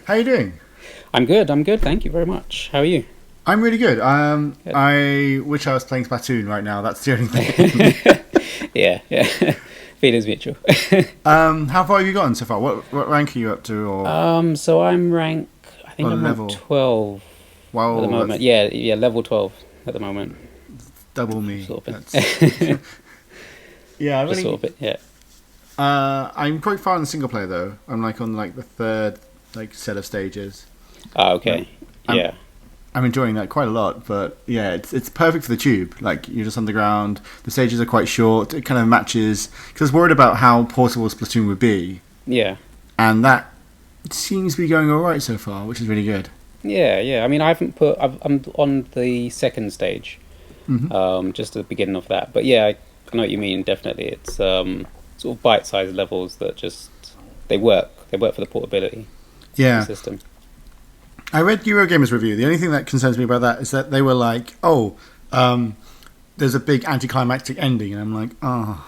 How you doing? I'm good. I'm good. Thank you very much. How are you? I'm really good. Good. I wish I was playing Splatoon right now. That's the only thing. Yeah. Feelings mutual. How far have you gotten so far? What rank are you up to? Or So I'm rank. I think what I'm level? rank 12 at the Wow, moment. that's Yeah, level 12 at the moment. double me. Sort of That's bit. yeah. I Just really. sort of bit. Yeah. I'm quite far in the single player though. I'm like on like the third set of stages. Okay. I'm, Yeah. I'm enjoying that quite a lot, but yeah, it's perfect for the tube. Like you're just on the ground. The stages are quite short. It kind of matches because I was worried about how portable Splatoon would be, Yeah. and that seems to be going all right so far, which is really good. Yeah. I mean, I haven't put. I'm on the second stage. Hmm. Just at the beginning of that. But yeah, I know what you mean. Definitely, it's sort of bite-sized levels that just they work. They work for the portability of the Yeah, system. I read Eurogamer's review. The only thing that concerns me about that is that they were like, "Oh, there's a big anticlimactic ending," and I'm like, "Oh."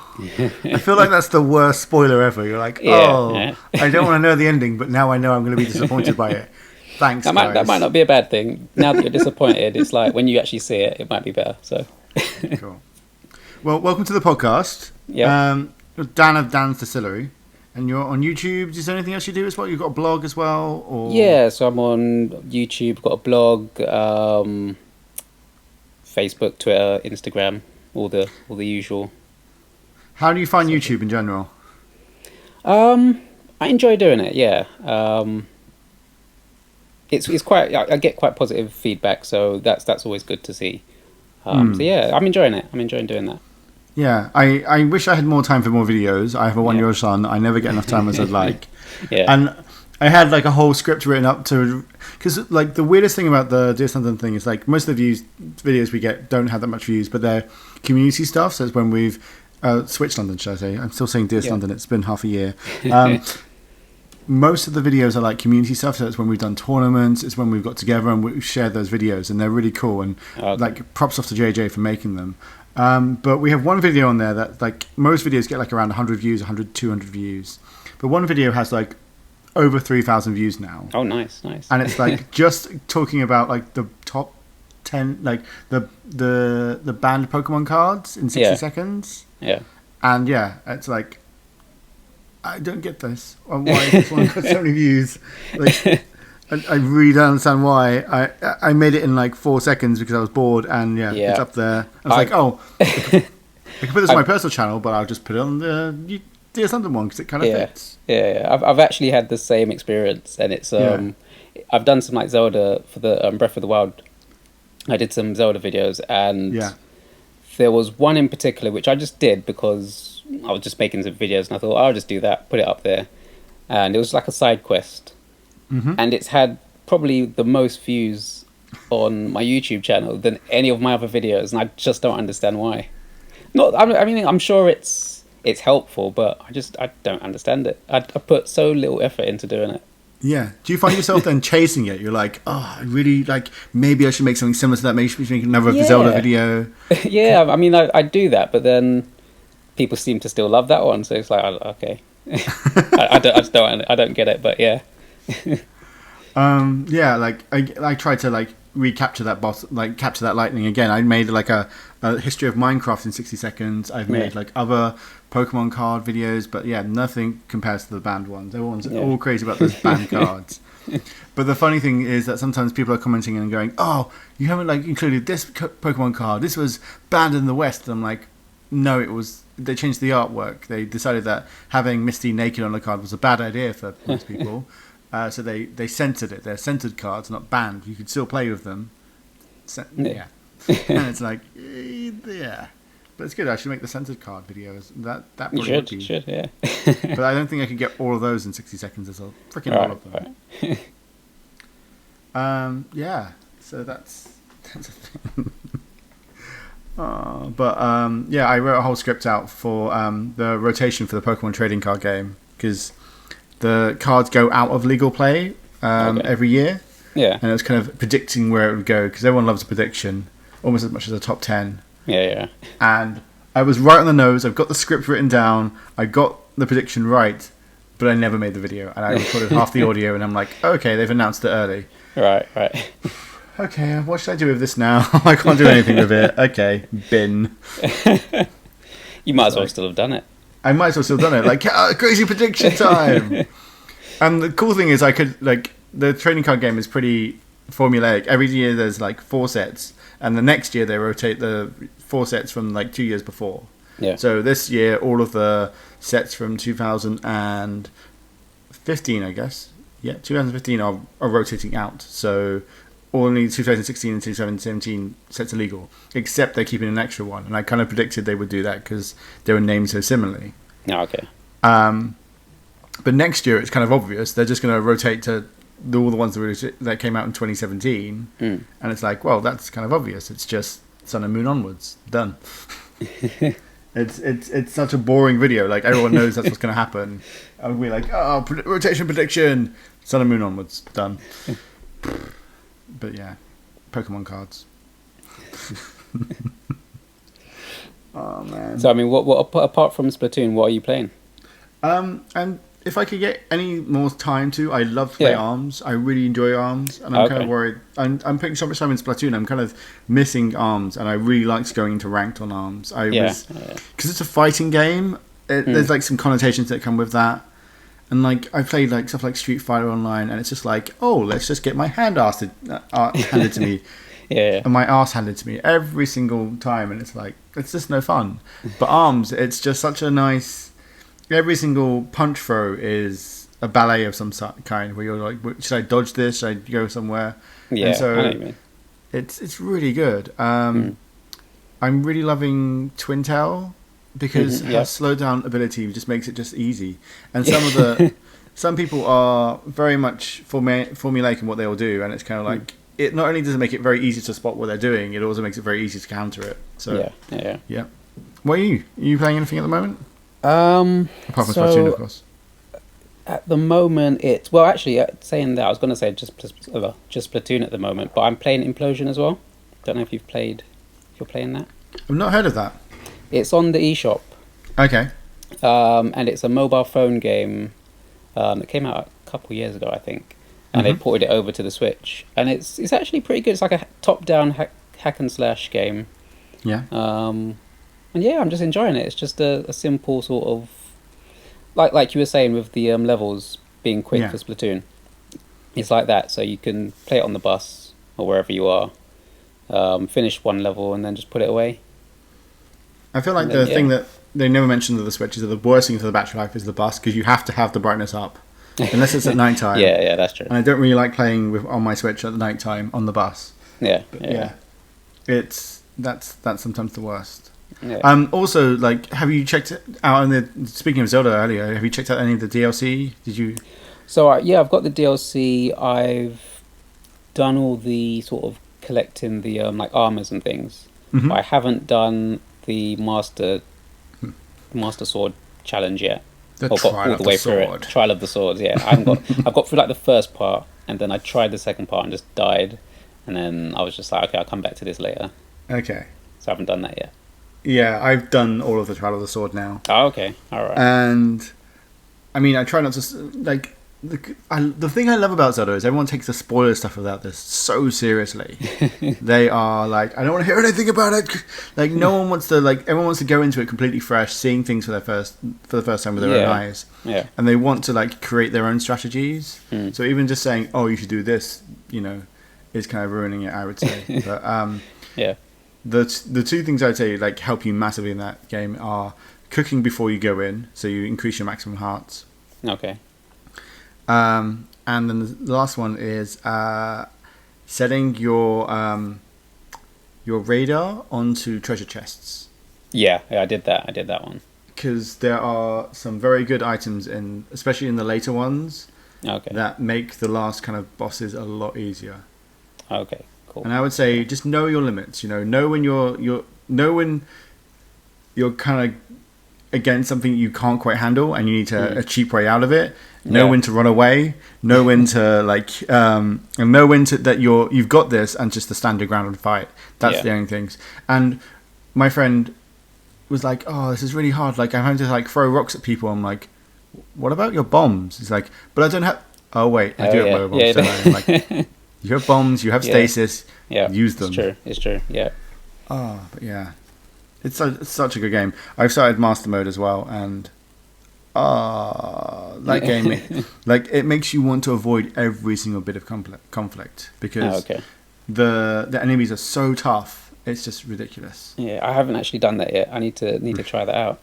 I feel like that's the worst spoiler ever. You're like, "Oh, Yeah. I don't want to know the ending, but now I know I'm going to be disappointed by it." Thanks, That might guys. not be a bad thing. Now that you're disappointed, it's like when you actually see it, it might be better. So, Cool. Well, welcome to the podcast. yeah, Dan of Dan's Distillery, and you're on YouTube. Is there anything else you do as well? You've got a blog as well, or yeah. So I'm on YouTube, got a blog, Facebook, Twitter, Instagram, all the usual. how do you find Social. YouTube in general? I enjoy doing it. Yeah. It's quite. I get quite positive feedback, so that's always good to see. So yeah, I'm enjoying it. I'm enjoying doing that. Yeah, I wish I had more time for more videos. I have a 1 year old Yeah. son. I never get enough time as I'd like. Yeah. And I had like a whole script written up to, because like the weirdest thing about the Dear Something thing is like most of the videos we get don't have that much views, but they're community stuff. So it's when we've switched London, should I say? I'm still saying Dear Yeah. London. It's been half a year. Um, most of the videos are like community stuff. So it's when we've done tournaments. It's when we've got together and we've shared those videos, and they're really cool. And Okay. like props off to JJ for making them. But we have one video on there that like most videos get like around 100 views, 100, 200 views. But one video has like over 3,000 views now. Oh, nice. And it's like just talking about like the top 10, like the banned Pokemon cards in 60 Yeah. seconds. Yeah. And yeah, it's like, I don't get this. Why has this one got so many views? Like, I really don't understand why. I made it in like 4 seconds because I was bored, and yeah, Yeah. it's up there. I was like, oh, I could put this on my personal channel, but I'll just put it on the Dear Something one because it kind of Yeah. fits. Yeah. I've actually had the same experience, and it's I've done some like Zelda for the Breath of the Wild. I did some Zelda videos, and Yeah. there was one in particular which I just did because I was just making some videos, and I thought I'll just do that, put it up there, and it was like a side quest, and it's had probably the most views on my YouTube channel than any of my other videos, and I just don't understand why. I mean, I'm sure it's helpful, but I don't understand it. I put so little effort into doing it. Yeah. Do you find yourself then chasing it? You're like, oh, I really like. Maybe I should make something similar to that. Maybe I should make another Yeah. Zelda video. Yeah, I mean, I do that, but then people seem to still love that one, so it's like, okay, I don't get it, but yeah, Yeah, like I tried to like recapture that boss, like capture that lightning again. I made like a history of Minecraft in 60 seconds. I've made Yeah. like other Pokemon card videos, but yeah, nothing compares to the banned ones. Everyone's Yeah. all crazy about those banned cards. But the funny thing is that sometimes people are commenting and going, "Oh, you haven't like included this Pokemon card. This was banned in the West." And I'm like, "No, it was." They changed the artwork. They decided that having Misty naked on the card was a bad idea for most people. So they censored it. They're censored cards, not banned. You could still play with them. Yeah. And it's like, yeah. But it's good. I should make the censored card videos. That you probably would be. should, yeah. But I don't think I could get all of those in 60 seconds. There's a freaking lot of them. Right. Yeah. So that's a thing. Yeah, I wrote a whole script out for the rotation for the Pokemon trading card game because the cards go out of legal play every year, Yeah, and it was kind of predicting where it would go because everyone loves a prediction almost as much as a top 10. yeah. And I was right on the nose. I've got the script written down. I got the prediction right, but I never made the video, and I recorded half the audio, and I'm like, okay, they've announced it early. Right. Okay, what should I do with this now? I can't do anything with it. Okay, bin. You might as well still have done it. I might as well still done it. Like, crazy prediction time. And the cool thing is, I could the trading card game is pretty formulaic. Every year there's like 4 sets, and the next year they rotate the 4 sets from like 2 years before. Yeah. So this year, all of the sets from 2015, I guess. Yeah, 2015 are rotating out. So only 2016 and 2017 sets are legal, except they're keeping an extra one. And I kind of predicted they would do that because they were named so similarly. Oh, okay. But next year, it's kind of obvious. They're just going to rotate to all the ones that came out in 2017. And it's like, well, that's kind of obvious. It's just Sun and Moon onwards. Done. It's such a boring video. Like, everyone knows that's what's going to happen. And we're like, oh, rotation prediction. Sun and Moon onwards. Done. But yeah, Pokemon cards. Oh man. So I mean, what apart from Splatoon, what are you playing? And if I could get any more time to, I love to play ARMS. I really enjoy ARMS, and I'm kind of worried. I'm putting so much time in Splatoon. I'm kind of missing ARMS, and I really liked going into ranked on ARMS. Because it's a fighting game. There's like some connotations that come with that. And like I played like stuff like Street Fighter Online, and it's just like, oh, let's just get my handed to me, and my ass handed to me every single time, and it's like it's just no fun. But ARMS, it's just such a nice. Every single punch throw is a ballet of some kind, where you're like, should I dodge this? Should I go somewhere? Yeah, and so I know what you mean. It's really good. I'm really loving Twintel. Because her slow down ability just makes it just easy, and some people are very much formulaic in what they will do, and it's kind of like it. Not only does it make it very easy to spot what they're doing, it also makes it very easy to counter it. So yeah. What are you? Are you playing anything at the moment? Apart from Splatoon, of course. At the moment, saying that, I was going to say just Splatoon at the moment, but I'm playing Implosion as well. Don't know if you're playing that. I've not heard of that. It's on the eShop. Okay. And it's a mobile phone game that came out a couple years ago, I think. And they ported it over to the Switch. And it's actually pretty good. It's like a top-down hack and slash game. Yeah. And yeah, I'm just enjoying it. It's just a simple sort of... Like you were saying with the levels being quick for Splatoon. It's like that. So you can play it on the bus or wherever you are. Finish one level and then just put it away. I feel like the thing that they never mentioned of the Switch is that the worst thing for the battery life is the bus, because you have to have the brightness up, unless it's at night time. Yeah, that's true. And I don't really like playing on my Switch at night time on the bus. Yeah. That's sometimes the worst. Yeah. Also, like, have you checked out? Speaking of Zelda earlier, have you checked out any of the DLC? Did you? So I've got the DLC. I've done all the sort of collecting the like armors and things. But I haven't done the Master Sword challenge yet. Trial of the Swords, yeah. I've got through like the first part, and then I tried the second part and just died, and then I was just like, okay, I'll come back to this later. Okay. So I haven't done that yet. Yeah, I've done all of the Trial of the Sword now. Oh, okay, all right. And I mean, I try not to like. The thing I love about Zelda is everyone takes the spoiler stuff about this so seriously. They are like, I don't want to hear anything about it. Like, no one wants to, like, everyone wants to go into it completely fresh, seeing things for the first time with their own eyes. Yeah. And they want to, like, create their own strategies. So even just saying, oh, you should do this, is kind of ruining it, I would say. But yeah. The two things I'd say like help you massively in that game are cooking before you go in, so you increase your maximum hearts. Okay. And then the last one is setting your radar onto treasure chests. Yeah, I did that. I did that one. Because there are some very good items especially in the later ones, that make the last kind of bosses a lot easier. Okay, cool. And I would say just know your limits. Know when you're kind of against something you can't quite handle, and you need a cheap way out of it. Know when to run away. Know when to and know when to that you've got this, and just to stand your ground and fight. That's the only things. And my friend was like, "Oh, this is really hard. Like, I'm having to like throw rocks at people." I'm like, what about your bombs? It's like, but I don't have. Oh wait, I do have mobile bombs. Yeah, Don't I? I'm like, you have bombs, you have stasis. Yeah, use them. It's true. Yeah. Oh, but yeah, it's such a good game. I've started Master Mode as well, and that game, like it makes you want to avoid every single bit of conflict because the enemies are so tough. It's just ridiculous. Yeah, I haven't actually done that yet. I need to try that out.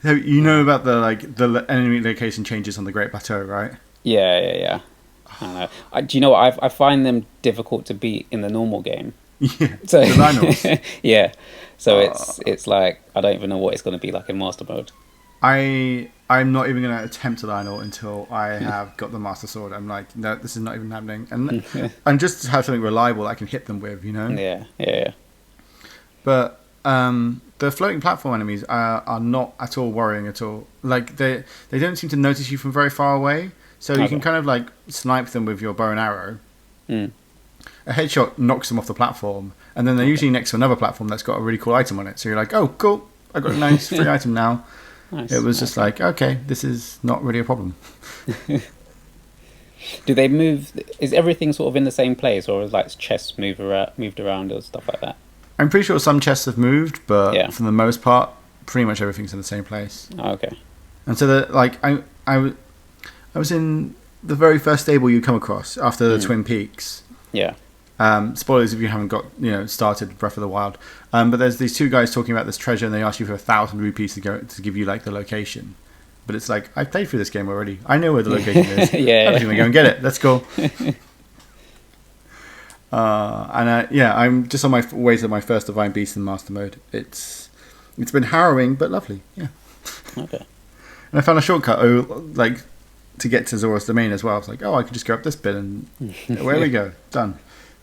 So you know about the enemy location changes on the Great Plateau, right? Yeah. I don't know. Do you know what? I find them difficult to beat in the normal game. Yeah. So, the Lynels. Yeah. So it's like I don't even know what it's going to be like in Master Mode. I'm not even going to attempt a Lynel until I have got the Master Sword. I'm like, no, this is not even happening. And just to have something reliable I can hit them with, you know? Yeah. But the floating platform enemies are not at all worrying at all. Like they don't seem to notice you from very far away, so you can kind of like snipe them with your bow and arrow. A headshot knocks them off the platform, and then they're usually next to another platform that's got a really cool item on it. So you're like, oh, cool, I got a nice free item now. Nice. It was just like, okay, this is not really a problem. Do they move? Is everything sort of in the same place, or is like chests moved around or stuff like that? I'm pretty sure some chests have moved, but for the most part, pretty much everything's in the same place. Oh, okay. And so I was in the very first stable you come across after the Twin Peaks. Yeah. Spoilers if you haven't got started Breath of the Wild. But there's these two guys talking about this treasure, and they ask you for 1,000 rupees to give you like the location. But it's like, I played through this game already. I know where the location is. I'm just gonna go and get it. Let's go. I'm just on my way to my first Divine Beast in Master Mode. It's been harrowing but lovely. Yeah. Okay. And I found a shortcut, to get to Zora's Domain as well. I was like, I can just go up this bit and away we go. Done.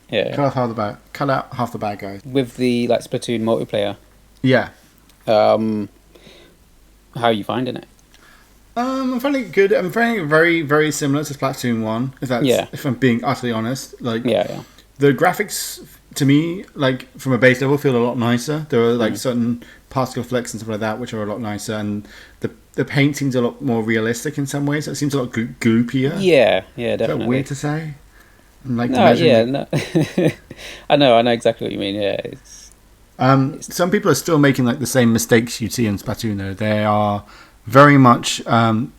Yeah. Cut out half the bad guys. With the Splatoon multiplayer. Yeah. How are you finding it? I'm finding it good. I'm finding it very, very similar to Splatoon 1. If I'm being utterly honest. The graphics to me, from a base level, feel a lot nicer. There are certain particle flecks and stuff like that which are a lot nicer, and the paint seems a lot more realistic in some ways. It seems a lot goopier. Yeah, definitely. Is that weird to say? No. I know exactly what you mean. Yeah, it's some people are still making the same mistakes you see in Splatoon though. They are very much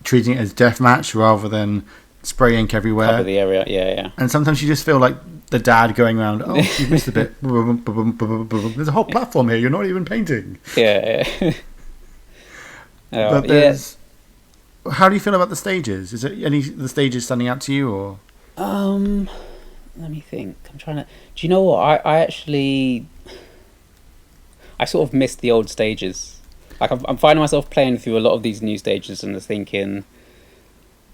treating it as deathmatch rather than spray ink everywhere. Cover the area, yeah. And sometimes you just feel like the dad going around, you missed a bit. There's a whole platform here, you're not even painting. Yeah. But there's... How do you feel about the stages? Is it any of the stages standing out to you, or...? Let me think. I'm trying to... Do you know what? I actually... I sort of missed the old stages. I'm finding myself playing through a lot of these new stages and thinking...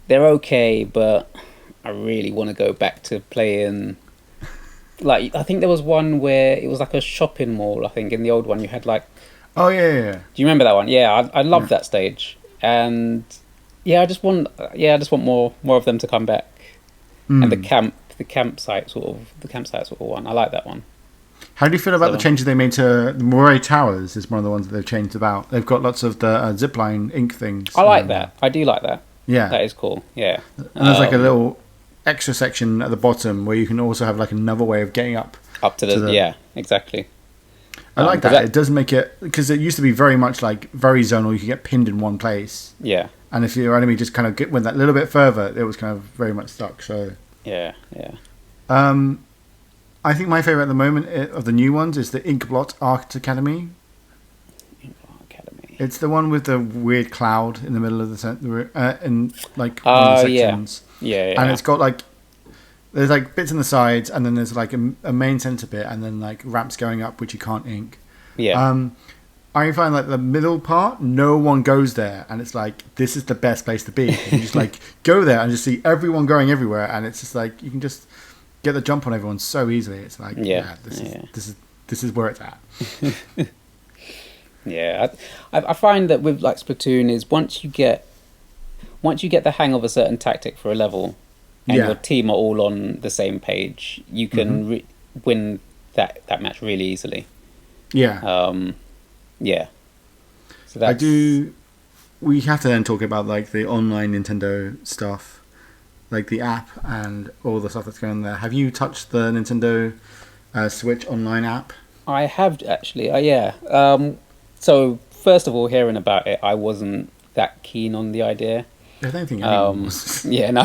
They're okay, but I really want to go back to playing... I think there was one where it was like a shopping mall, I think. In the old one, you had Oh, yeah. Do you remember that one? Yeah, I loved that stage. And... I just want more of them to come back. And the campsite sort of one. I like that one. How do you feel about the changes they made to the Moray Towers? Is one of the ones that they've changed about. They've got lots of the zipline ink things. I like that. I do like that. Yeah, that is cool. Yeah, and there's a little extra section at the bottom where you can also have another way of getting up to the yeah, exactly. I like that. It does make it, because it used to be very much very zonal. You could get pinned in one place. Yeah. And if your enemy just kind of went that little bit further, it was kind of very much stuck. So. Yeah. I think my favourite at the moment of the new ones is the Inkblot Art Academy. It's the one with the weird cloud in the middle of the in one of the sections. Yeah. And it's got there's bits in the sides, and then there's a main centre bit, and then ramps going up which you can't ink. Yeah. I find the middle part, no one goes there, and it's this is the best place to be. You just go there and just see everyone going everywhere, and it's just you can just get the jump on everyone so easily. It's this is where it's at. Yeah, I find that with Splatoon is once you get the hang of a certain tactic for a level, and your team are all on the same page, you can win that match really easily. Yeah. Yeah. So I do we have to then talk about like the online Nintendo stuff, like the app and all the stuff that's going on there. Have you touched the Nintendo Switch online app? I have actually. Yeah. So first of all, hearing about it, I wasn't that keen on the idea. I don't think anyone was. Yeah, no.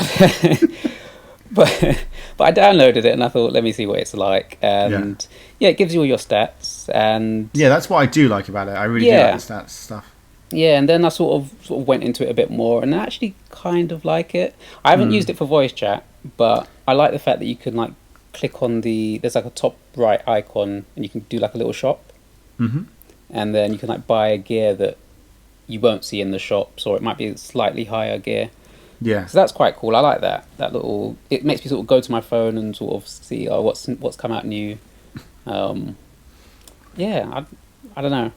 but I downloaded it and I thought, let me see what it's like. And yeah, it gives you all your stats. And yeah, that's what I do like about it. I really do like the stats stuff. Yeah, and then I sort of went into it a bit more, and I actually kind of like it. I haven't used it for voice chat, but I like the fact that you can like click on there's like a top right icon, and you can do like a little shop, and then you can like buy a gear that you won't see in the shops, or it might be slightly higher gear. Yeah. So that's quite cool. I like that. That little. It makes me sort of go to my phone and sort of see what's come out new. Yeah, I don't know.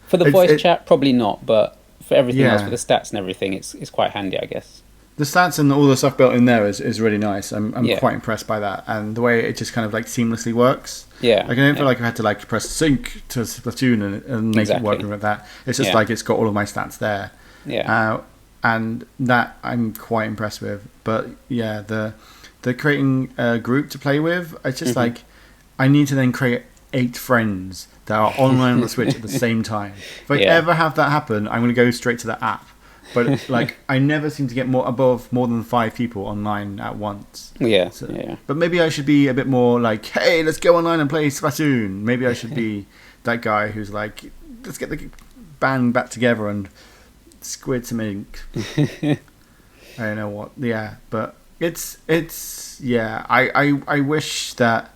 For the voice chat, probably not, but for everything else, for the stats and everything, it's quite handy, I guess. The stats and all the stuff built in there is really nice. I'm quite impressed by that, and the way it just kind of like seamlessly works. Yeah, like, I don't feel like I had to like press sync to Splatoon and make it work with that. It's just like it's got all of my stats there. Yeah, and that I'm quite impressed with. But yeah, the creating a group to play with, it's just like I need to then create 8 friends that are online on the Switch at the same time. If I ever have that happen, I'm going to go straight to the app. But like, I never seem to get more than 5 people online at once. Yeah, But maybe I should be a bit more like, hey, let's go online and play Splatoon. Maybe I should be that guy who's like, let's get the band back together and squid some ink. I don't know what. Yeah, but it's yeah. I wish that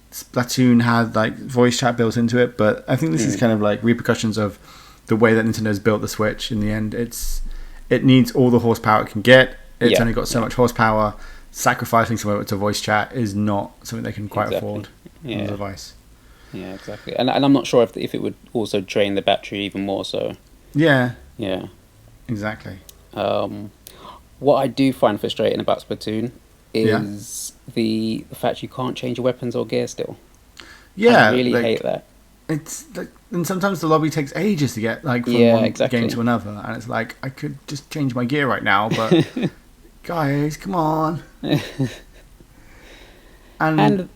Splatoon had like voice chat built into it, but I think this is kind of like repercussions of the way that Nintendo's built the Switch. In the end, it needs all the horsepower it can get. It's only got so much horsepower. Sacrificing some of it to voice chat is not something they can quite afford on the device. Yeah, exactly. And I'm not sure if it would also drain the battery even more. So yeah, exactly. What I do find frustrating about Splatoon is the fact you can't change your weapons or gear still. Yeah, I really hate that. It's like, and sometimes the lobby takes ages to get like from one game to another, and it's like I could just change my gear right now, but guys, come on. and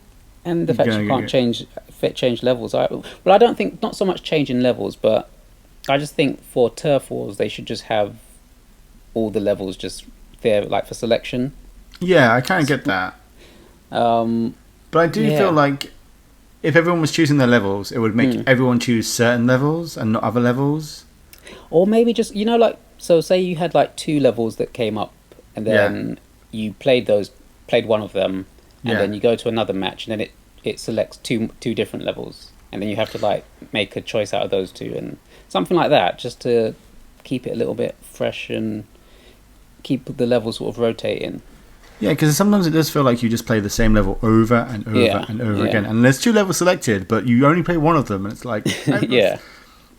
the fact you can't change levels. I don't think not so much changing levels, but I just think for Turf Wars they should just have all the levels just there, like for selection. Yeah, I kind of get that. But I do feel like if everyone was choosing their levels, it would make everyone choose certain levels and not other levels. Or maybe just, like, so say you had like 2 levels that came up, and then you played one of them, and then you go to another match, and then it selects two different levels, and then you have to like make a choice out of those 2, and something like that, just to keep it a little bit fresh and keep the levels sort of rotating. Yeah, because sometimes it does feel like you just play the same level over and over and over again. And there's 2 levels selected, but you only play one of them, and it's like...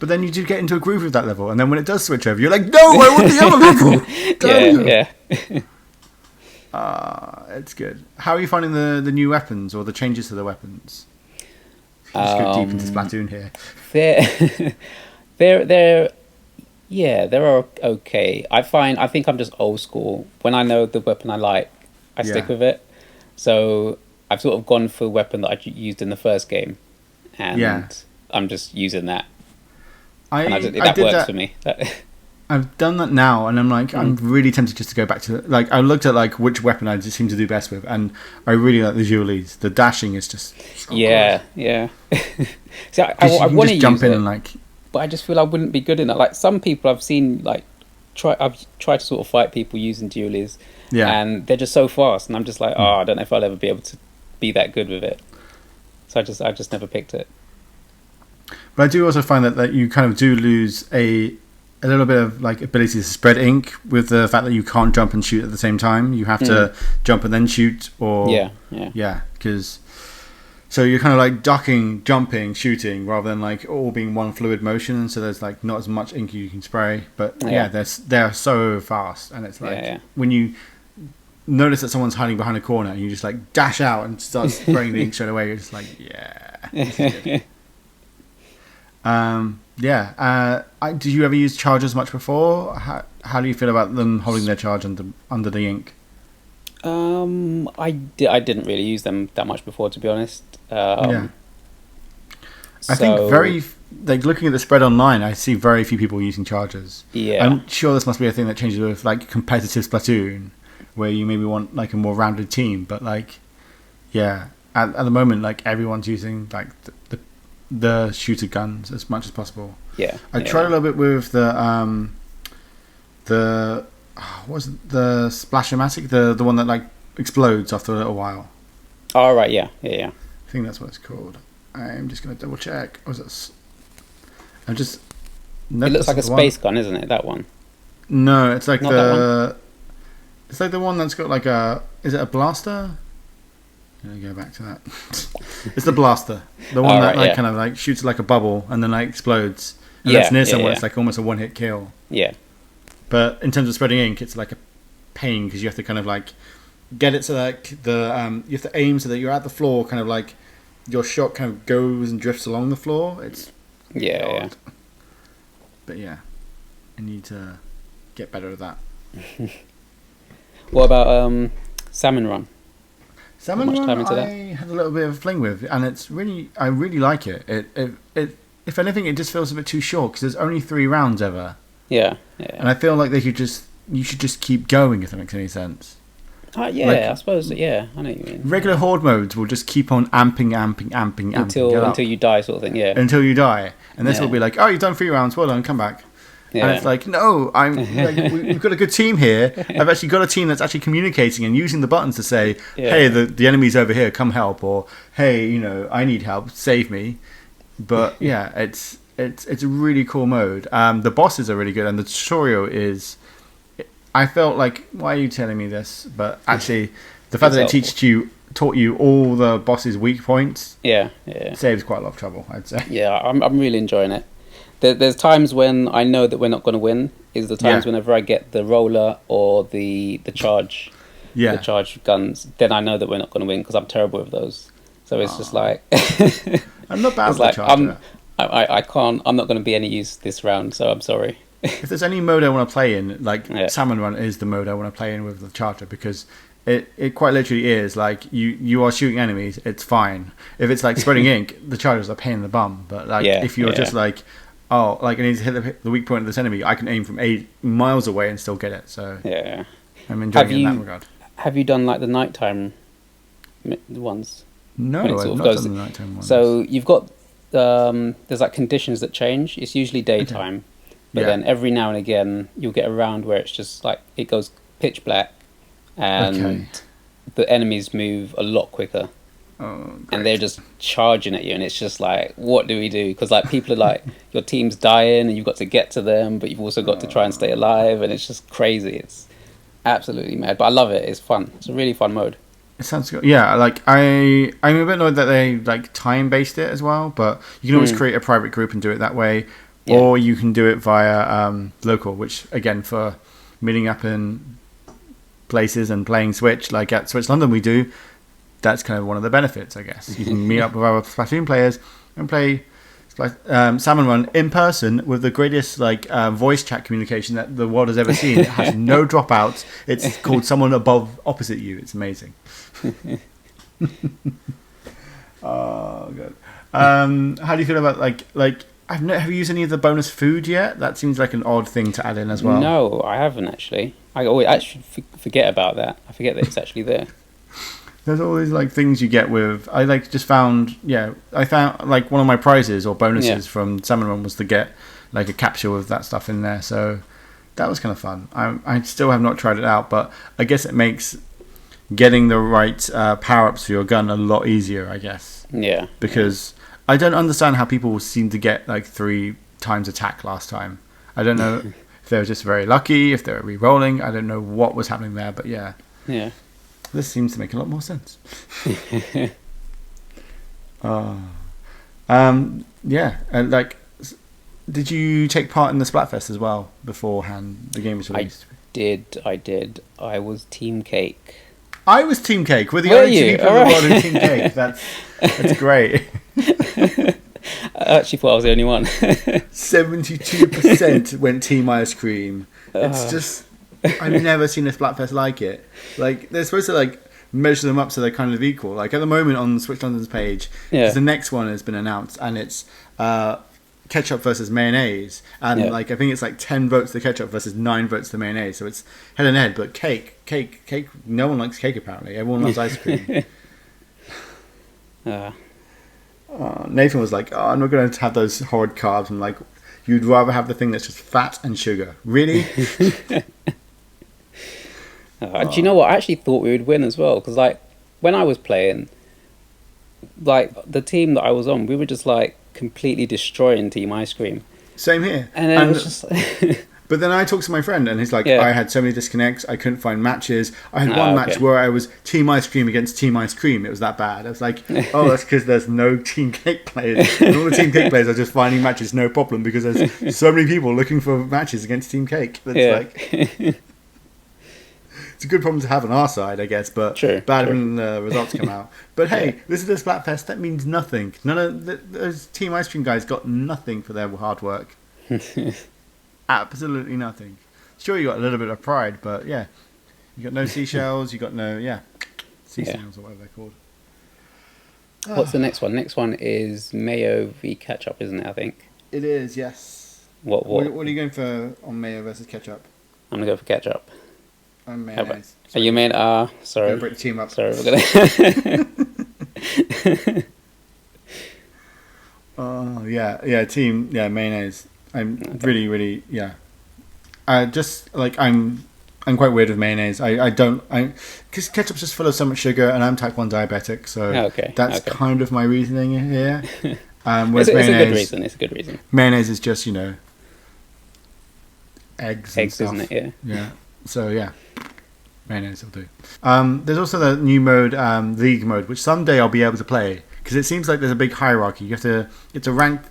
But then you do get into a groove with that level, and then when it does switch over, you're like, no, I want the other level! It's good. How are you finding the new weapons, or the changes to the weapons? Let's go deep into Splatoon here. They're okay. I think I'm just old school. When I know the weapon I like, I stick with it. So I've sort of gone for the weapon that I used in the first game, and I'm just using that. That works for me. I've done that now, and I'm like, I'm really tempted just to go back to like I looked at like which weapon I just seem to do best with, and I really like the Julies. The dashing is just so good. See, I want to jump in and like. But I just feel I wouldn't be good in that. Like some people I've seen, like I've tried to sort of fight people using dualies, and they're just so fast, and I'm just like, I don't know if I'll ever be able to be that good with it. So I just never picked it. But I do also find that you kind of do lose a little bit of like ability to spread ink with the fact that you can't jump and shoot at the same time. You have to jump and then shoot, or because. So you're kind of like ducking, jumping, shooting, rather than like all being one fluid motion. And so there's like not as much ink you can spray. But they're so fast, and it's like when you notice that someone's hiding behind a corner, and you just like dash out and start spraying the ink straight away. You're just like, Yeah. Did you ever use chargers much before? How do you feel about them holding their charge under the ink? I didn't really use them that much before, to be honest. Yeah. I think like looking at the spread online, I see very few people using chargers. Yeah. I'm sure this must be a thing that changes with like competitive Splatoon, where you maybe want like a more rounded team. But like, yeah, at the moment, like everyone's using like the shooter guns as much as possible. Yeah. I tried a little bit with the what was it, the Splash-O-Matic, the one that like explodes after a little while. Oh right, yeah. I think that's what it's called. I'm just going to double check. It looks like a space gun, isn't it? That one. No, it's like Not it's like the one that's got like is it a blaster? Let me go back to that. It's the blaster, the one that kind of like shoots like a bubble and then like explodes. And that's near someone. It's like almost a one-hit kill. Yeah. But in terms of spreading ink, it's like a pain because you have to kind of like get it so that you have to aim so that you're at the floor, kind of like your shot kind of goes and drifts along the floor. It's odd. But yeah, I need to get better at that. What about Salmon Run? Salmon Run, I had a little bit of a fling with, and I really like it. It if anything, it just feels a bit too short because there's only 3 rounds ever. Yeah. And I feel like you should just keep going if that makes any sense. I suppose. Yeah, I know what you mean. Regular horde modes will just keep on amping until you die, sort of thing. Yeah. Until you die, and this will be like, oh, you've done 3 rounds, well done, come back. Yeah. And it's like, no, we've got a good team here. I've actually got a team that's actually communicating and using the buttons to say, hey, the enemy's over here, come help, or hey, I need help, save me. But yeah, it's a really cool mode. The bosses are really good, and the tutorial is. I felt like, why are you telling me this? But actually, the fact that it taught you all the boss's weak points. Saves quite a lot of trouble, I'd say. Yeah, I'm really enjoying it. There's times when I know that we're not going to win. Is the times whenever I get the roller or the charge, the charge guns, then I know that we're not going to win because I'm terrible with those. So it's just like I'm not bad with the charger. I can't. I'm not going to be any use this round. So I'm sorry. If there's any mode I want to play in, like Salmon Run is the mode I want to play in with the charger because it quite literally is like you are shooting enemies, it's fine. If it's like spreading ink, the charger's a pain in the bum. But like if you're just like, oh, like I need to hit the weak point of this enemy, I can aim from 8 miles away and still get it. So I'm enjoying it in that regard. Have you done like the nighttime ones? No, I've not done the nighttime ones. So you've got there's like conditions that change. It's usually daytime. Okay. But then every now and again, you'll get a round where it's just like it goes pitch black, and the enemies move a lot quicker, and they're just charging at you, and it's just like, what do we do? Because like people are like, your team's dying, and you've got to get to them, but you've also got to try and stay alive, and it's just crazy. It's absolutely mad, but I love it. It's fun. It's a really fun mode. It sounds good. Yeah, like I'm a bit annoyed that they like time based it as well, but you can always create a private group and do it that way. Yeah. Or you can do it via local, which again for meeting up in places and playing Switch, like at Switch London we do. That's kind of one of the benefits, I guess. You can meet up with our Splatoon players and play Salmon Run in person with the greatest like voice chat communication that the world has ever seen. It has no dropouts. It's called someone opposite you. It's amazing. Oh god. How do you feel about like? Have you used any of the bonus food yet? That seems like an odd thing to add in as well. No, I haven't actually. I always actually forget about that. I forget that it's actually there. There's all these like things you get with. I found like one of my prizes or bonuses from Salmon Run was to get like a capsule with that stuff in there. So that was kind of fun. I still have not tried it out, but I guess it makes getting the right power ups for your gun a lot easier. I guess. Yeah. Because. I don't understand how people seem to get like 3 times attack last time. I don't know if they were just very lucky, if they were re-rolling. I don't know what was happening there, but yeah. This seems to make a lot more sense. Like, did you take part in the Splatfest as well beforehand the game was released? I did. I was Team Cake. I was Team Cake. We're the only 2 people in the world who Team Cake. That's great. actually thought I was the only one. 72% went Team Ice Cream. It's just, I've never seen a Splatfest like it. Like, they're supposed to, like, measure them up so they're kind of equal. Like, at the moment on Switch London's page, because the next one has been announced, and it's ketchup versus mayonnaise. And, like, I think it's like 10 votes to ketchup versus 9 votes to mayonnaise. So it's head and head. But cake, no one likes cake, apparently. Everyone loves ice cream. Nathan was like, I'm not going to have those horrid carbs. I'm like, you'd rather have the thing that's just fat and sugar. Really? Do you know what? I actually thought we would win as well. Because, like, when I was playing, like, the team that I was on, we were just, like, completely destroying Team Ice Cream. Same here. And then it was just... But then I talked to my friend, and he's like, I had so many disconnects, I couldn't find matches. I had one match where I was Team Ice Cream against Team Ice Cream. It was that bad. I was like, oh, that's because there's no Team Cake players. And all the Team Cake players are just finding matches, no problem, because there's so many people looking for matches against Team Cake. That's it's a good problem to have on our side, I guess, but bad when the results come out. But hey, this is a Splatfest. That means nothing. None of those Team Ice Cream guys got nothing for their hard work. Absolutely nothing. Sure, you got a little bit of pride, but yeah, you got no seashells. You got no sea snails or whatever they're called. What's the next one? Next one is mayo v ketchup, isn't it? I think it is. Yes. What are you going for on mayo versus ketchup? I'm gonna go for ketchup. I'm mayonnaise. Are you main? Sorry. Gonna break the team up. Sorry, we're gonna. Team. Yeah, mayonnaise. I'm really just like I'm quite weird with mayonnaise. Because ketchup's just full of so much sugar, and I'm type 1 diabetic, so that's kind of my reasoning here. Whereas it's a good reason. Mayonnaise is just eggs and stuff. Isn't it? Yeah. So mayonnaise will do. There's also the new mode, League mode, which someday I'll be able to play. Because it seems like there's a big hierarchy. You have to rank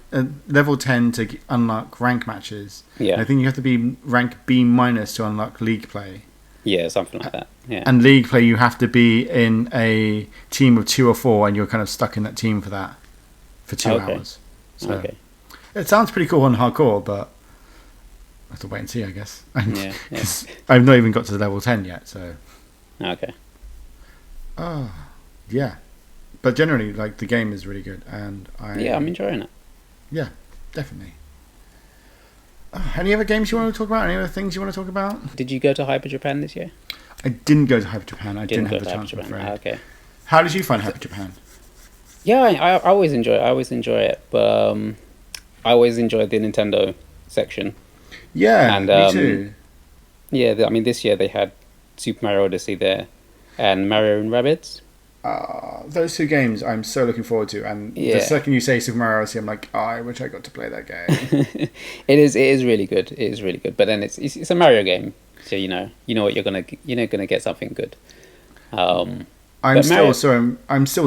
level 10 to unlock rank matches. Yeah. And I think you have to be rank B- to unlock league play. Yeah, something like that. Yeah. And league play, you have to be in a team of 2 or 4, and you're kind of stuck in that team for 2 hours. So it sounds pretty cool on hardcore, but I have to wait and see, I guess. Because I've not even got to level 10 yet. So. Okay. Yeah. But generally, like, the game is really good, and I'm enjoying it. Yeah, definitely. Any other games you want to talk about? Any other things you want to talk about? Did you go to Hyper Japan this year? I didn't go to Hyper Japan. I didn't have the chance, I'm afraid. Okay. How did you find Hyper Japan? Yeah, I always enjoy it. I always enjoy it, but I always enjoy the Nintendo section. Yeah, and, me too. Yeah, this year they had Super Mario Odyssey there, and Mario and Rabbids. Those 2 games I'm so looking forward to, and the second you say Super Mario Odyssey, I'm like, I wish I got to play that game. It is really good. It is really good, but then it's a Mario game, so you know what you're gonna get something good. I'm still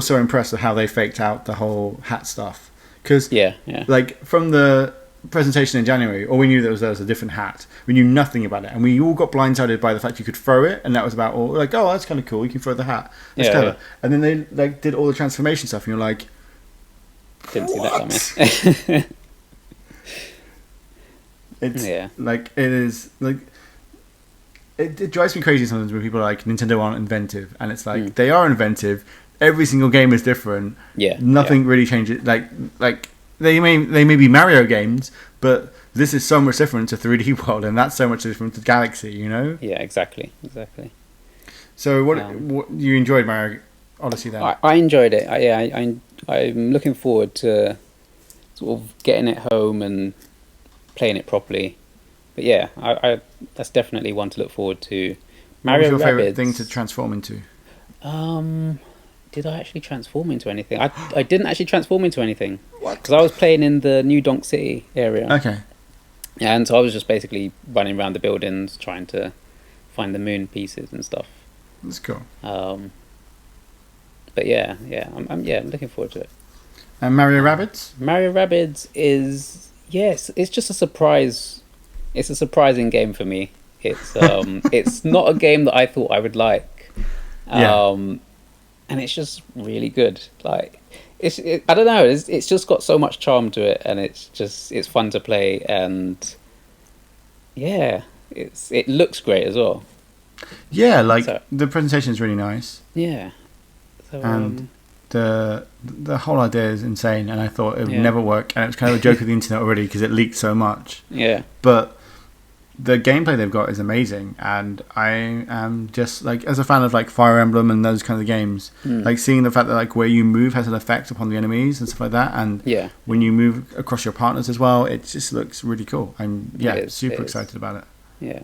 so impressed with how they faked out the whole hat stuff, because like from the presentation in January, all we knew there was a different hat. We knew nothing about it, and we all got blindsided by the fact you could throw it, and that was about all. Like, oh, that's kind of cool. You can throw the hat. That's clever. Yeah. And then they did all the transformation stuff, and you're like, didn't see that coming. It's like it is like it drives me crazy sometimes when people are like Nintendo aren't inventive, and it's like they are inventive. Every single game is different. Yeah, nothing really changes. Like. They may be Mario games, but this is so much different to 3D World, and that's so much different to Galaxy, Yeah, exactly. So what you enjoyed Mario Odyssey then? I enjoyed it. I'm looking forward to sort of getting it home and playing it properly. But yeah, I that's definitely one to look forward to. Mario Rabbids. What was your favourite thing to transform into? Did I actually transform into anything? I didn't actually transform into anything. What? Because I was playing in the New Donk City area. Okay. And so I was just basically running around the buildings trying to find the moon pieces and stuff. That's cool. But I'm looking forward to it. And Mario Rabbids? Mario Rabbids is it's just a surprise. It's a surprising game for me. It's it's not a game that I thought I would like. And it's just really good. Like I don't know. It's just got so much charm to it, and it's fun to play, and yeah, it looks great as well. Yeah, like So the presentation is really nice, yeah, so and the whole idea is insane. And I thought it would Yeah. never work, and it was kind of a joke of the internet already because it leaked so much. yeah, But the gameplay they've got is amazing, and I am just like, as a fan of like Fire Emblem and those kind of games, like seeing the fact that like where you move has an effect upon the enemies and stuff like that, and yeah. when you move across your partners as well, it just looks really cool. I'm It is, super it is. excited about it. Yeah,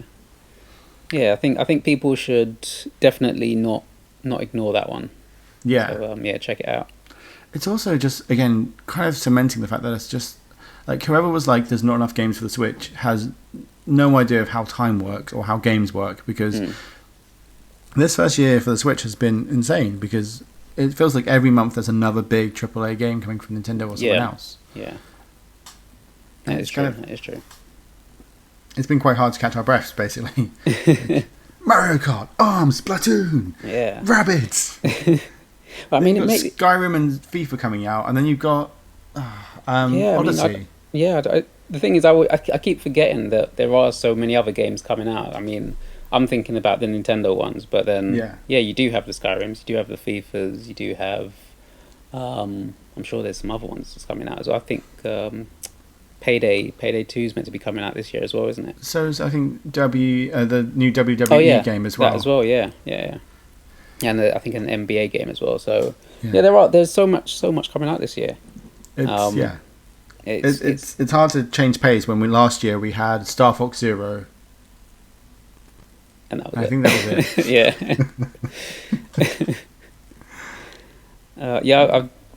yeah. I think people should definitely not ignore that one. Yeah, So yeah, check it out. it's also just again kind of cementing the fact that it's just like whoever was like there's not enough games for the Switch has no idea of how time works or how games work, because this first year for the Switch has been insane, because it feels like every month there's another big AAA game coming from Nintendo or someone Yeah. else. Yeah, And that is true. kind of- That is true. It's been quite hard to catch our breaths, basically. Like, Mario Kart, Arms, Splatoon, Yeah. Rabbids. I mean, it You've got makes Skyrim and FIFA coming out, and then you've got Odyssey. The thing is, I keep forgetting that there are so many other games coming out. I mean, I'm thinking about the Nintendo ones, but then Yeah. you do have the Skyrims, you do have the FIFAs, you do have. I'm sure there's some other ones that's coming out as well. I think Payday 2 is meant to be coming out this year as well, isn't it? So is, I think the new WWE Oh yeah, game as well. That as well, yeah. And I think an NBA game as well. So Yeah. there's so much coming out this year. It's, yeah. It's It's hard to change pace when last year we had Star Fox Zero. and that was I it. think that was it. Yeah.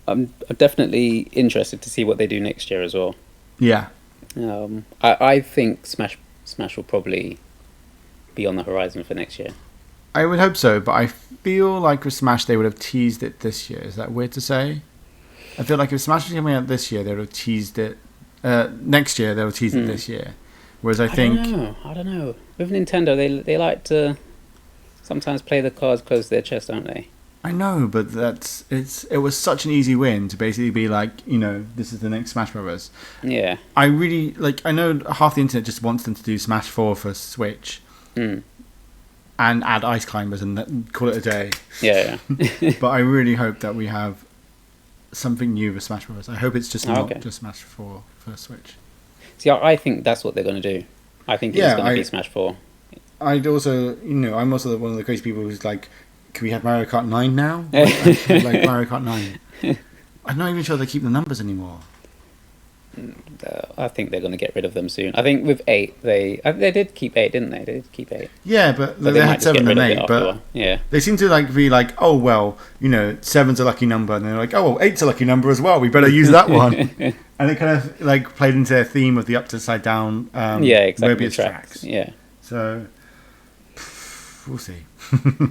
I'm definitely interested to see what they do next year as well. Yeah. I think Smash will probably be on the horizon for next year. I would hope so, but I feel like with Smash they would have teased it this year. Is that weird to say? I feel like if Smash was coming out this year, they would have teased it. Next year, they'll tease it this year. Whereas I think I don't know. With Nintendo, they like to sometimes play the cards close to their chest, don't they? I know, but it was such an easy win to basically be like, this is the next Smash Brothers. Yeah. I really like. I know half the internet just wants them to do Smash 4 for Switch and add Ice Climbers and call it a day. Yeah. But I really hope that we have something new with Smash Brothers. I hope it's just not okay. just Smash 4 for Switch. See, I think that's what they're going to do. I think it's going to be Smash 4. I'd also, I'm also one of the crazy people who's like, can we have Mario Kart 9 now? Like Mario Kart 9. I'm not even sure they keep the numbers anymore. I think they're going to get rid of them soon. I think with 8, they did keep 8, didn't they? They did keep 8. Yeah, but But they might had just get 7 rid and of it 8, after a but while. Yeah. they seem to like be like, oh well, 7's a lucky number, and they're like, oh well, 8's a lucky number as well. We better use that one. And it kind of like played into their theme of the upside down Yeah, exactly. Mobius tracks. Yeah. So we'll see.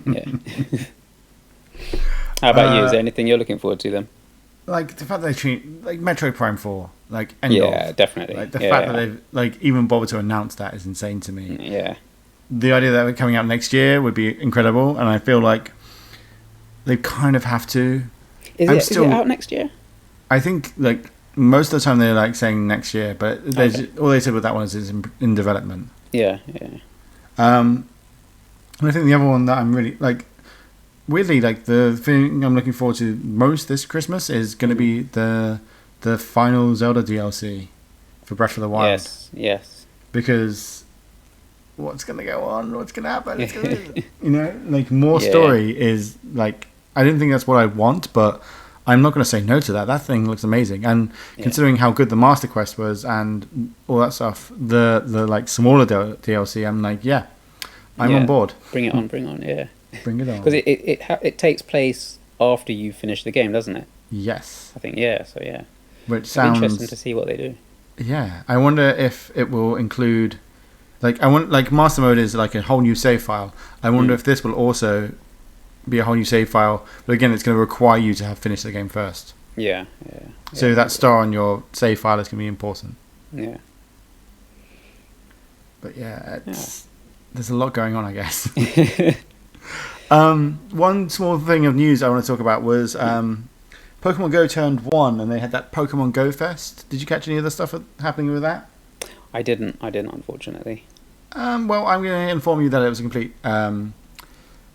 Yeah. How about you? Is there anything you're looking forward to then? Like the fact that they treat like Metroid Prime 4, like end of. Yeah, definitely. Like the Yeah, fact yeah. that they've like even bothered to announce that is insane to me. Yeah. The idea that they're coming out next year would be incredible, and I feel like they kind of have to. Is it out next year? I think like most of the time they're like saying next year, but all they said with that one is it's in development. Yeah. And I think the other one that I'm really like, weirdly, like the thing I'm looking forward to most this Christmas is going to be the final Zelda DLC for Breath of the Wild. Yes. Because what's going to go on? What's going to happen? It's gonna, like more story is like, I didn't think that's what I want, but I'm not going to say no to that. That thing looks amazing, and considering how good the Master Quest was and all that stuff, the like smaller DLC, I'm like, I'm on board. Bring it on, yeah. Bring it on. Because it takes place after you finish the game, doesn't it? Yes. I think, yeah, so yeah. Which It's sounds interesting to see what they do. Yeah, I wonder if it will include, like Master Mode is like a whole new save file. I wonder if this will also be a whole new save file, but again, it's going to require you to have finished the game first. Yeah. So that star on your save file is going to be important. Yeah. But there's a lot going on, I guess. One small thing of news I want to talk about was Pokemon Go turned 1, and they had that Pokemon Go Fest. Did you catch any of the stuff happening with that? I didn't, unfortunately. Well, I'm going to inform you that it was a complete. It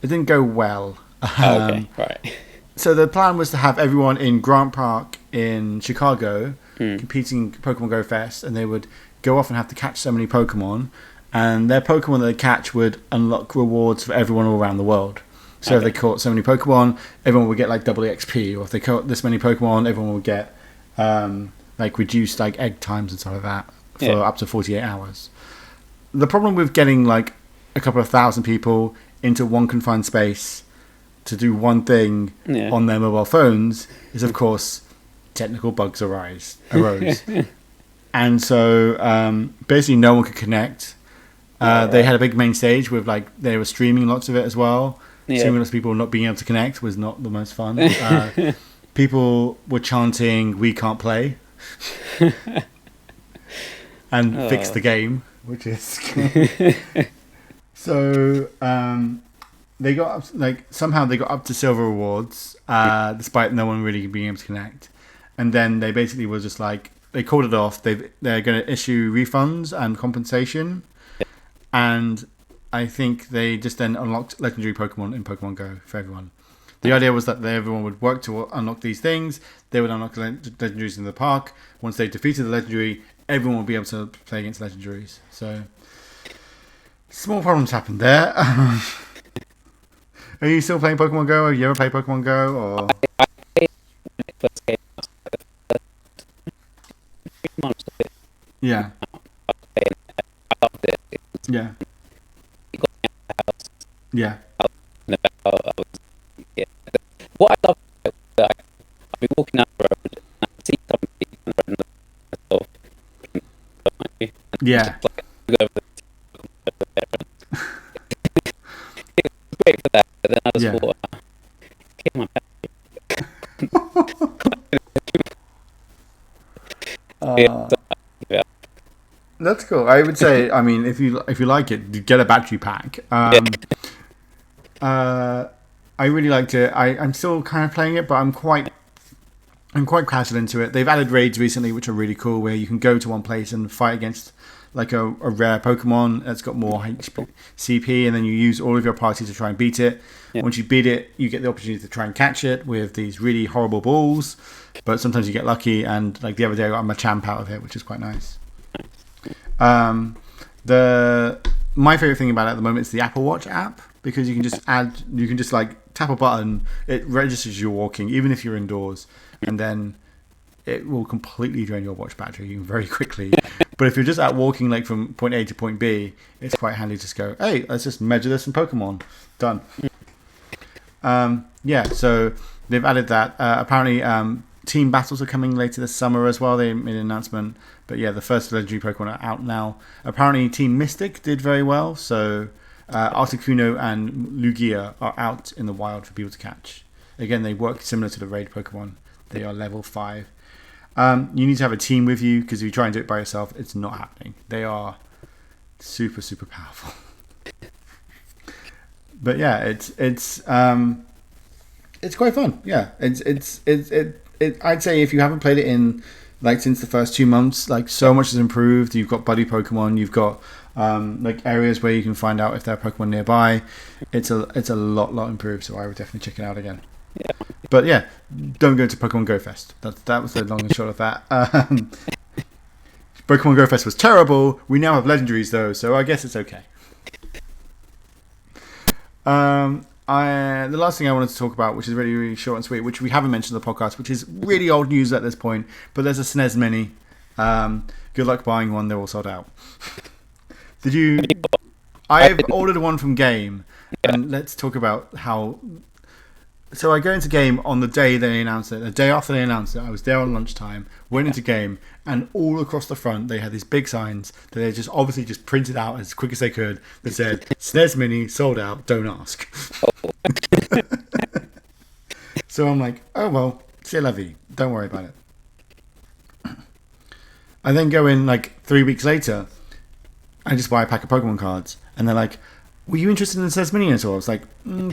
didn't go well. Okay, right. So the plan was to have everyone in Grant Park in Chicago competing Pokemon Go Fest, and they would go off and have to catch so many Pokemon, and their Pokemon that they catch would unlock rewards for everyone all around the world. So if they caught so many Pokemon, everyone would get like double EXP, or if they caught this many Pokemon, everyone would get like reduced like egg times and stuff like that for up to 48 hours. The problem with getting like a couple of thousand people into one confined space to do one thing on their mobile phones is, of course, technical bugs arose. And so basically no one could connect. They had a big main stage with like they were streaming lots of it as well. Streaming lots of people not being able to connect was not the most fun. People were chanting "We can't play" and fix the game, which is so. They got up, like somehow they got up to silver rewards, despite no one really being able to connect. And then they basically were just like they called it off. They're going to issue refunds and compensation, and I think they just then unlocked legendary Pokemon in Pokemon Go for everyone. The idea was that everyone would work to unlock these things. They would unlock legendaries in the park. Once they defeated the legendary, everyone would be able to play against legendaries. So small problems happened there. Are you still playing Pokemon Go? Have you ever played Pokemon Go? Or I played when it first came out, the first 3 months of it. Yeah. I loved it. It was, Yeah. it got me out of the house. Yeah. What I love is that I'd be walking down the road and I'd see somebody on the road and myself, Yeah. just like, go over the it was great for that, but then I just thought, get my yeah. That's cool. I would say, I mean, if you like it, you get a battery pack. I really liked it. I'm still kind of playing it, but I'm quite casual into it. They've added raids recently, which are really cool, where you can go to one place and fight against like a rare Pokemon that's got more CP, and then you use all of your party to try and beat it. Once you beat it, you get the opportunity to try and catch it with these really horrible balls, but sometimes you get lucky, and like the other day I got a Machamp out of it, which is quite nice. My favorite thing about it at the moment is the Apple Watch app, because you can just like tap a button, it registers you're walking, even if you're indoors, and then it will completely drain your watch battery very quickly. But if you're just out walking like from point A to point B, it's quite handy to just go, hey, let's just measure this in Pokemon. Done. So they've added that. Apparently, team battles are coming later this summer as well. They made an announcement. But yeah, the first legendary Pokemon are out now. Apparently, Team Mystic did very well. So Articuno and Lugia are out in the wild for people to catch. Again, they work similar to the raid Pokemon. They are level 5. You need to have a team with you, because if you try and do it by yourself, it's not happening. They are super, super powerful. But yeah, it's quite fun. Yeah, I'd say if you haven't played it in like since the first 2 months, like so much has improved. You've got buddy Pokemon. You've got like areas where you can find out if there are Pokemon nearby. It's a lot improved. So I would definitely check it out again. Yeah. But yeah, don't go to Pokemon Go Fest. That was the long and short of that. Pokemon Go Fest was terrible. We now have legendaries though, so I guess it's okay. The last thing I wanted to talk about, which is really, really short and sweet, which we haven't mentioned in the podcast, which is really old news at this point, but there's a SNES Mini. Good luck buying one. They're all sold out. Did you? I've ordered one from Game, and let's talk about how. So I go into Game on the day they announced it. The day after they announced it, I was there on lunchtime, went into Game, and all across the front they had these big signs that they just obviously just printed out as quick as they could that said SNES Mini sold out, don't ask. So I'm like, oh well, c'est la vie, don't worry about it. I then go in like 3 weeks later, I just buy a pack of Pokemon cards, and they're like, were you interested in the SNES Mini at all? I was like,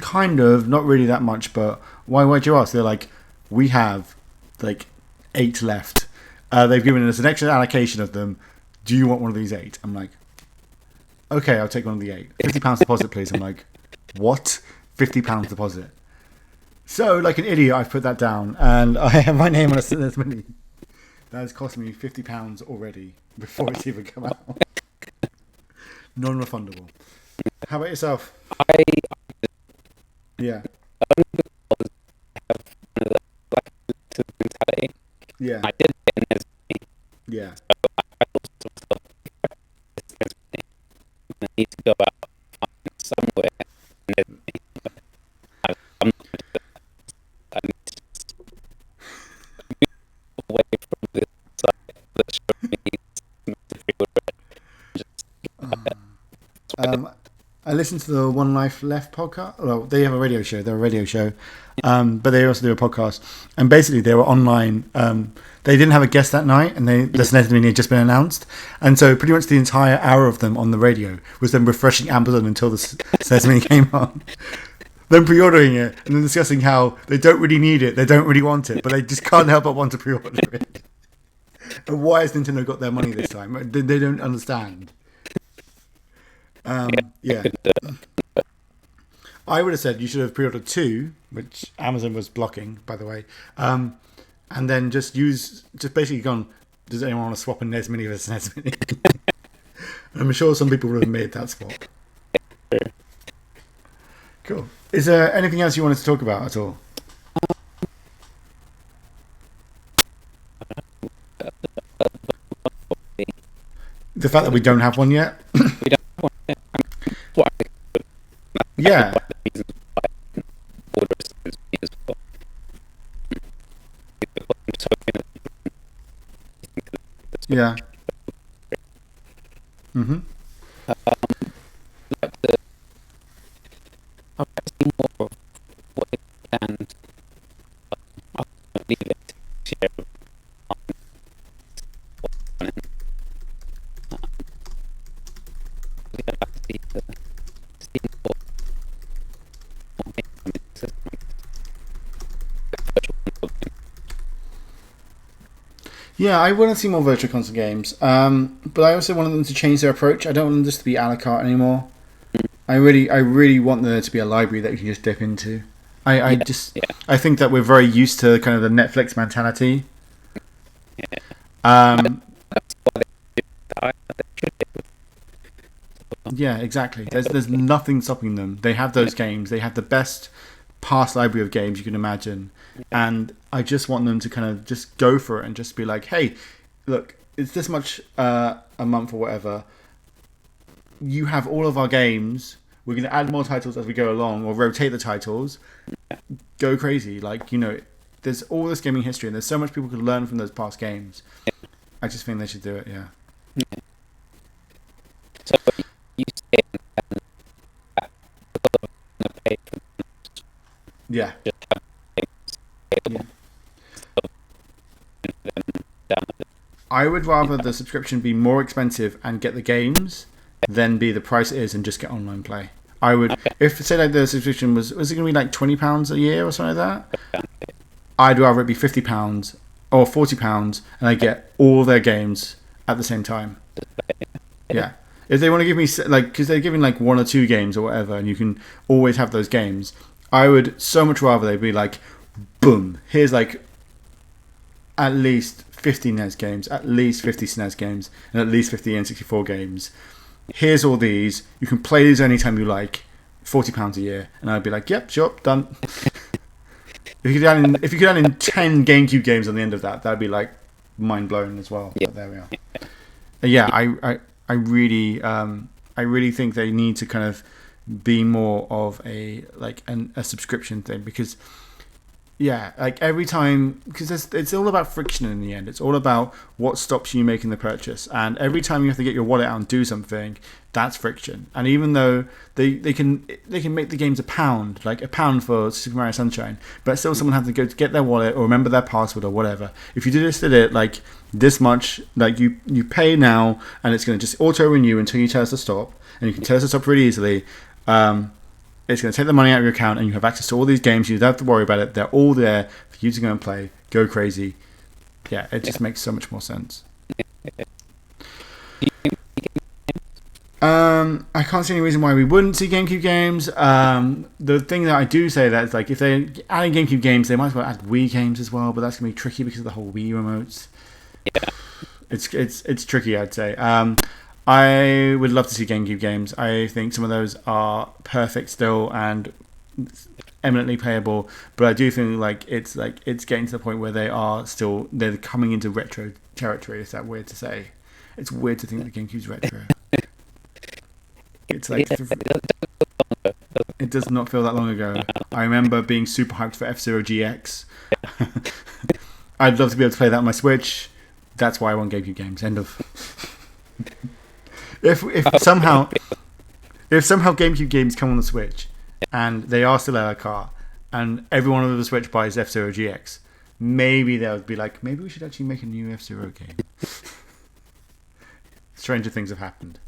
kind of, not really that much, but why'd you ask? They're like, we have like 8 left. They've given us an extra allocation of them. Do you want one of these 8? I'm like, okay, I'll take one of the 8. £50 deposit, please. I'm like, what? £50 deposit. So, like an idiot, I've put that down, and I have my name on a SNES Mini. That has cost me £50 already before it's even come out. Non-refundable. How about yourself? Yeah. Yeah. I did get an SNES. Yeah. I also I need to go out and find somewhere. I'm not going to do that. I need to just move away from the side that showed me I listened to the One Life Left podcast. Well, they have a radio show. They're a radio show. But they also do a podcast. And basically, they were online. They didn't have a guest that night, and the SNES Mini had just been announced. And so pretty much the entire hour of them on the radio was them refreshing Amazon until the SNES Mini came on. Then pre-ordering it, and then discussing how they don't really need it, they don't really want it, but they just can't help but want to pre-order it. And why has Nintendo got their money this time? They don't understand. Yeah. I would have said you should have pre-ordered 2, which Amazon was blocking, by the way, and then just basically gone, does anyone want to swap a NES Mini for a SNES Mini? I'm sure some people would have made that swap. Cool. Is there anything else you wanted to talk about at all? The fact that we don't have one yet? We don't have one yet. Yeah. Yeah. Mm-hmm. I'll see more of what it can. I'll leave it to share. Yeah, I want to see more Virtual Console games, but I also want them to change their approach. I don't want them just to be a la carte anymore. I really want there to be a library that you can just dip into. I think that we're very used to kind of the Netflix mentality. Yeah, exactly. There's nothing stopping them. They have those games. They have the best past library of games you can imagine, and I just want them to kind of just go for it and just be like, hey, look, it's this much a month or whatever. You have all of our games. We're going to add more titles as we go along, or rotate the titles. Go crazy. Like, there's all this gaming history, and there's so much people could learn from those past games. I just think they should do it, yeah. So you say yeah. I would rather the subscription be more expensive and get the games than be the price it is and just get online play. I would, if say like the subscription was it going to be like £20 a year or something like that? I'd rather it be £50 or £40 and I get all their games at the same time. Yeah. If they want to give me, like, because they're giving like 1 or 2 games or whatever, and you can always have those games, I would so much rather they be like, boom, here's like at least 50 NES games, at least 50 SNES games, and at least 50 N64 games. Here's all these. You can play these anytime you like. £40 a year, and I'd be like, yep, sure, done. If you could add in 10 GameCube games on the end of that, that'd be like mind blown as well. Yeah. But there we are. Yeah, I really think they need to kind of be more of a subscription thing, because like every time, because it's all about friction in the end. It's all about what stops you making the purchase, and every time you have to get your wallet out and do something, that's friction. And even though they can make the games £1, like £1 for Super Mario Sunshine, but still someone has to go to get their wallet or remember their password or whatever. If you did it like this much, like you pay now, and it's going to just auto renew until you tell us to stop, and you can tell us to stop really easily. It's going to take the money out of your account, and you have access to all these games. You don't have to worry about it. They're all there for you to go and play. Go crazy. Yeah, it just makes so much more sense. I can't see any reason why we wouldn't see GameCube games. The thing that I do say that is, like, if they're adding GameCube games, they might as well add Wii games as well, but that's going to be tricky because of the whole Wii remotes. Yeah. It's tricky, I'd say. I would love to see GameCube games. I think some of those are perfect still and eminently playable, but I do think it's getting to the point where they're coming into retro territory. Is that weird to say? It's weird to think that GameCube's retro. It's like it does not feel that long ago. I remember being super hyped for F-Zero GX. I'd love to be able to play that on my Switch. That's why I want GameCube games. End of. If somehow GameCube games come on the Switch and they are still at a car and everyone on the Switch buys F-Zero GX, maybe they would be like, maybe we should actually make a new F-Zero game. Stranger things have happened.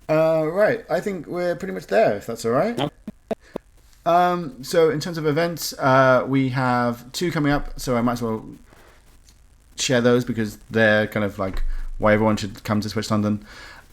Right, I think we're pretty much there, if that's all right. So in terms of events, we have 2 coming up, so I might as well share those because they're kind of like why everyone should come to Switch London.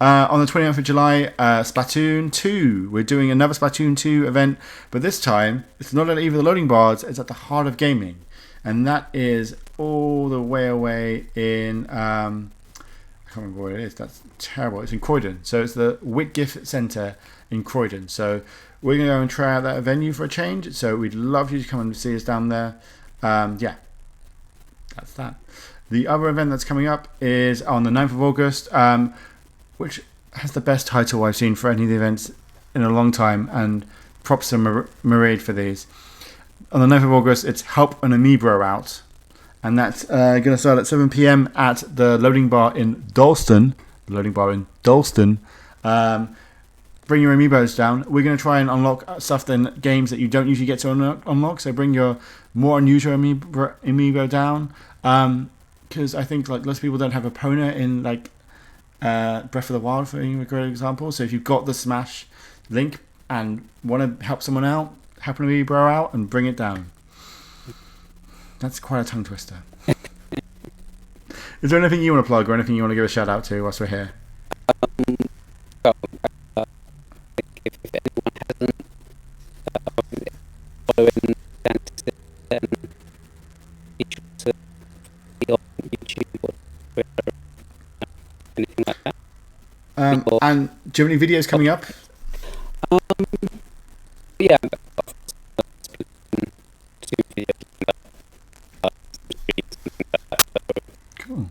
On the 29th of July, Splatoon 2. We're doing another Splatoon 2 event, but this time it's not at either the loading bars, it's at the Heart of Gaming. And that is all the way away in... I can't remember where it is. That's terrible. It's in Croydon. So it's the Whitgift Centre in Croydon. So we're going to go and try out that venue for a change. So we'd love you to come and see us down there. Yeah, that's that. The other event that's coming up is on the 9th of August, which has the best title I've seen for any of the events in a long time. And props to Mairead for these. On the 9th of August, it's Help an Amiibo Out. And that's going to start at 7 p.m. at the Loading Bar in Dalston. Bring your amiibos down. We're going to try and unlock stuff in games that you don't usually get to unlock. So bring your more unusual amiibo down. Because I think like lots of people don't have Epona in like Breath of the Wild, for a great example. So if you've got the Smash link and want to help someone out, help an amiibo out and bring it down. That's quite a tongue twister. Is there anything you want to plug or anything you want to give a shout out to whilst we're here? If anyone hasn't following Dantis, then be sure to be on YouTube or Twitter, anything like that. And do you have any videos coming up? Yeah. Cool.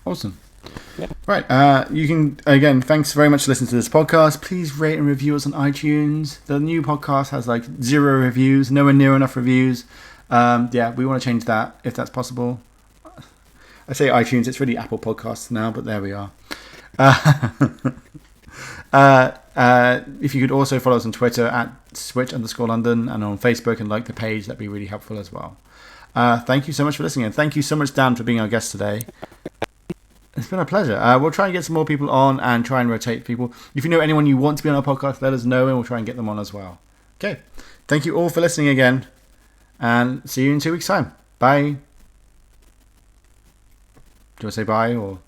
Awesome. Yeah. Right. You can, again, thanks very much for listening to this podcast. Please rate and review us on iTunes. The new podcast has like 0 reviews, nowhere near enough reviews. Yeah, we want to change that if that's possible. I say iTunes, it's really Apple Podcasts now, but there we are. If you could also follow us on Twitter at Switch_London and on Facebook and like the page, that'd be really helpful as well. Thank you so much for listening, and thank you so much, Dan, for being our guest today. It's been a pleasure. We'll try and get some more people on and try and rotate people. If you know anyone you want to be on our podcast, let us know and we'll try and get them on as well. Okay. Thank you all for listening again, and see you in 2 weeks' time. Bye. Do I say bye or?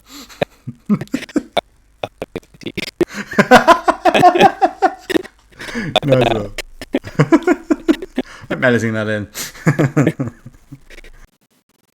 No, I'm editing that in.